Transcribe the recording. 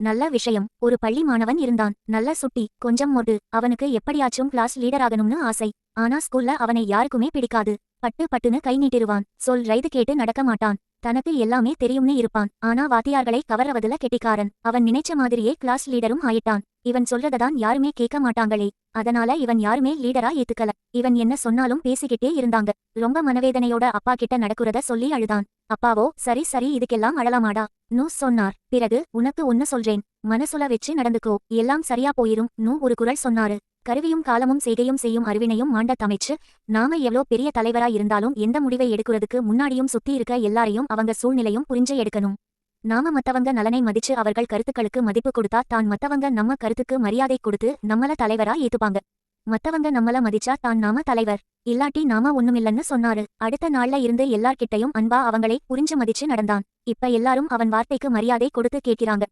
நல்ல விஷயம். ஒரு பள்ளி மாணவன் இருந்தான். நல்ல சுட்டி, கொஞ்சம் மொட்டு. அவனுக்கு எப்படியாச்சும் கிளாஸ் லீடராகணும்னு ஆசை. ஆனா ஸ்கூல்ல அவனை யாருக்குமே பிடிக்காது. பட்டுன்னு கை நீட்டிருவான். சொல் ரைது கேட்டு நடக்க மாட்டான். தனக்கு எல்லாமே தெரியும்னு இருப்பான். ஆனா வாத்தியார்களை கவரவதுல கெட்டிக்காரன். அவன் நினைச்ச மாதிரியே கிளாஸ் லீடரும் ஆயிட்டான். இவன் சொல்றதான் யாருமே கேட்க மாட்டாங்களே. அதனால இவன் யாருமே லீடரா ஏத்துக்கல. இவன் என்ன சொன்னாலும் பேசிக்கிட்டே இருந்தாங்க. ரொம்ப மனவேதனையோட அப்பா கிட்ட நடக்குறத சொல்லி அழுதான். அப்பாவோ சரி சரி இதுக்கெல்லாம் அழலாமாடா நூ சொன்னார். பிறகு உனக்கு ஒன்னு சொல்றேன். மனசுல வச்சு நடந்துக்கோ, எல்லாம் சரியா போயிரும் நூ ஒரு குரல் சொன்னாரு. கருவியும் காலமும் செய்கையும் செய்யும் அறிவினையும் மாண்ட தமிச்சு. நாம எவ்வளோ பெரிய தலைவரா இருந்தாலும் எந்த முடிவை எடுக்கிறதுக்கு முன்னாடியும் சுத்தி இருக்க எல்லாரையும் அவங்க சூழ்நிலையும் புரிஞ்சு எடுக்கணும். நாம மத்தவங்க நலனை மதிச்சு அவர்கள் கருத்துக்களுக்கு மதிப்பு கொடுத்தா தான் மத்தவங்க நம்ம கருத்துக்கு மரியாதை கொடுத்து நம்மள தலைவரா ஏத்துப்பாங்க. மத்தவங்க நம்மள மதிச்சா தான் நாம தலைவர். இல்லாட்டி நாம ஒண்ணுமில்லன்னு சொன்னாரு. அடுத்த நாள்ல இருந்து எல்லார்கிட்டையும் அன்பா அவங்களை புரிஞ்சு மதிச்சு நடந்தான். இப்ப எல்லாரும் அவன் வார்த்தைக்கு மரியாதை கொடுத்து கேட்கிறாங்க.